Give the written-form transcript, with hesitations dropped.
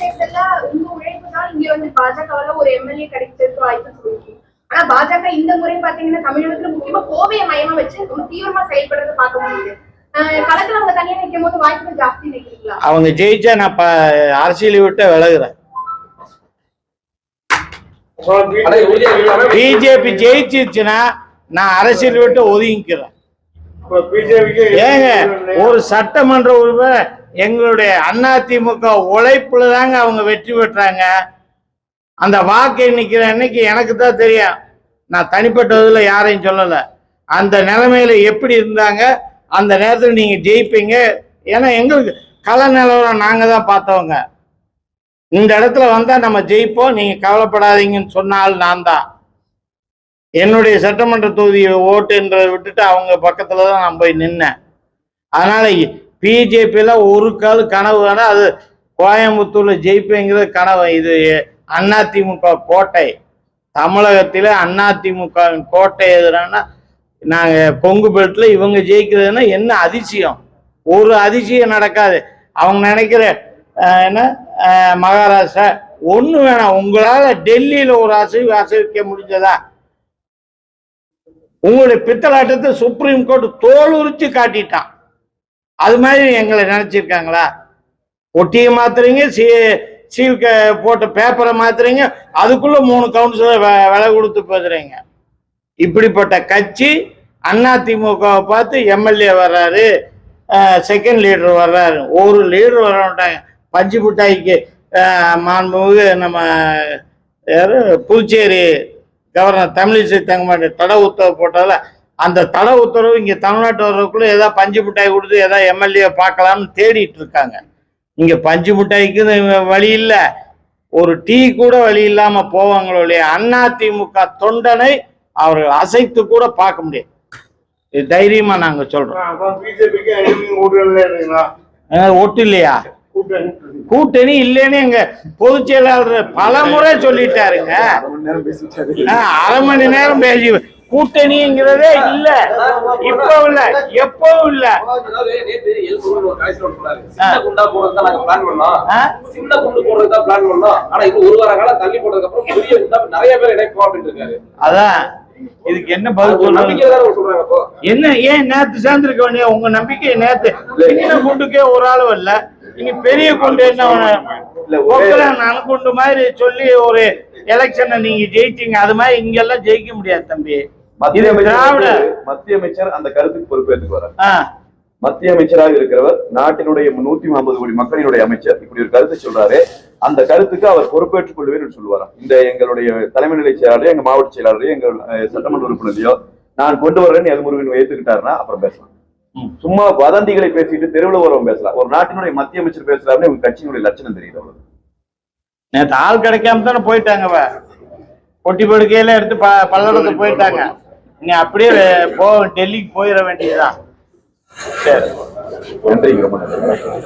தேர்தல்ல உங்க உழைப்பு தான் இங்க வந்து பாஜகவால ஒரு எம்எல்ஏ கிடைக்கிறதுக்கு வாய்ப்பு சொல்லிருக்கீங்க. ஆனா பாஜக இந்த முறை பாத்தீங்கன்னா தமிழகத்துல முக்கியமா கோவையை மையமா வச்சு ரொம்ப தீவிரமா செயல்படுறத பார்க்க முடியுது. களத்துல அவங்க தனியா நிற்கும் போது வாய்ப்புகள் ஜாஸ்தி நினைக்கிறீங்களா? அவங்க ஜெயிச்சா நான் அரசியலை விட்டு விலகுறேன். பிஜேபி ஜெயிச்சிருச்சுன்னா நான் அரசியல் விட்டு ஒதுங்கிக்கிறேன். ஏங்க ஒரு சட்டமன்ற உறுப்பினர் எங்களுடைய அதிமுக உழைப்புல தாங்க அவங்க வெற்றி பெற்றாங்க. அந்த வாக்கு எண்ணிக்கிற அன்னைக்கு எனக்கு தான் தெரியும். நான் தனிப்பட்டதுல யாரையும் சொல்லலை. அந்த நிலைமையில எப்படி இருந்தாங்க அந்த நேரத்தில் நீங்க ஜெயிப்பீங்க. ஏன்னா எங்களுக்கு கள நிலவரம் நாங்க தான் பார்த்தவங்க. இந்த இடத்துல வந்தா நம்ம ஜெயிப்போம், நீங்க கவலைப்படாதீங்கன்னு சொன்னால் நான் தான். என்னுடைய சட்டமன்ற தொகுதி ஓட்டுன்றதை விட்டுட்டு அவங்க பக்கத்துல தான் நான் போய் நின்னேன். அதனால பிஜேபியில ஒரு கால் கனவு வேணா அது கோயம்புத்தூர்ல ஜெயிப்பேங்கிற கனவு. இது அதிமுக கோட்டை. தமிழகத்தில அதிமுக கோட்டை எதுனா நாங்க கொங்கு பெல்ட்ல இவங்க ஜெயிக்கிறதுன்னா என்ன அதிசயம்? ஒரு அதிசயம் நடக்காது. அவங்க நினைக்கிற என்ன மகாராஷ்டிரா ஒண்ணு வேணாம். உங்களால டெல்லியில ஒரு அசைவிக்க முடிஞ்சதா? உங்களுடைய பித்தலாட்டத்தை சுப்ரீம் கோர்ட் தோல் உரிச்சு காட்டிட்டான். அது மாதிரி எங்களை நினைச்சிருக்காங்களா? ஒட்டியை மாத்துறீங்க, சீல் போட்ட பேப்பரை மாத்துறீங்க, அதுக்குள்ள 3 கவுன்சிலர் விலை கொடுத்து பேசுறீங்க. இப்படிப்பட்ட கட்சி அதிமுகவை பார்த்து எம்எல்ஏ வர்றாரு, செகண்ட் லீடர் வர்றாரு. ஒரு லீடர் வர மாட்டாங்க. பஞ்சு மிட்டாய்க்கு மாண்புமிகு நம்ம யாரு புதுச்சேரி கவர்னர் தமிழிசை தங்கமாட்டி தடை உத்தரவு போட்டதில் அந்த தடை உத்தரவு இங்கே தமிழ்நாட்டு வர்றதுக்குள்ள ஏதாவது பஞ்சு மிட்டாய் கொடுத்து ஏதாவது எம்எல்ஏ பார்க்கலாம்னு தேடிட்டு இருக்காங்க. இங்கே பஞ்சு மிட்டாய்க்கு வழி இல்லை, ஒரு டீ கூட வழி இல்லாம போவாங்களுடைய அதிமுக தொண்டனை அவர்கள் அசைத்து கூட பார்க்க முடியாது. இது தைரியமா நாங்க சொல்றோம். ஒட்டு இல்லையா? கூட்டணி இல்லைன்னு எங்க பொதுச் செயலாளர் பல முறை சொல்லிட்டாருங்க. 1/2 மணி நேரம் பேசி கூட்டணிங்கிறதே இல்ல, இப்ப இல்ல, எப்பவும் இல்ல. அதான் இதுக்கு என்ன பதில் சொல்றாங்க? என்ன ஏன் நேத்து சேர்ந்திருக்க வேண்டிய உங்க நம்பிக்கை? நேத்து சின்ன குண்டுக்கே ஒரு ஆளும் இல்ல, நீங்க பெரிய குண்டு என்ன அணுகுண்டு மாதிரி சொல்லி ஒரு எலெக்ஷனை நீங்க ஜெயிச்சீங்க. அது மாதிரி இங்க எல்லாம் ஜெயிக்க முடியாது தம்பி. மத்திய அமைச்சர் அந்த கருத்துக்கு பொறுப்பேற்றுக்கு வர மத்திய அமைச்சராக இருக்கிறவர், நாட்டினுடைய 150 கோடி மக்களினுடைய அமைச்சர் இப்படி ஒரு கருத்தை சொல்றாரு. அந்த கருத்துக்கு அவர் பொறுப்பேற்றுக் கொள்வேன் சொல்லுவாரா? இந்த எங்களுடைய தலைமை நிலை செயலாளரையோ, எங்க மாவட்ட செயலாளரையோ, எங்கள் சட்டமன்ற உறுப்பினரையோ நான் கொண்டு வரேன்னு எல்முருகன் ஏத்துக்கிட்டாருன்னா அப்புறம் பேசலாம். சும்மா வதந்திகளை பேசிட்டு தெருவில் வரவங்க பேசலாம். ஒரு நாட்டினுடைய மத்திய அமைச்சர் பேசுறாருன்னு உங்க கட்சியினுடைய லட்சணம் தெரியுது. அவ்வளவு நேற்று ஆள் கிடைக்காம தானே போயிட்டாங்க. பொட்டி படுக்கையில எடுத்து பல்லடத்தை போயிட்டாங்க. நீங்க அப்படியே டெல்லிக்கு போயிட வேண்டியதுதான். சரி, நன்றி. ரொம்ப நன்றி.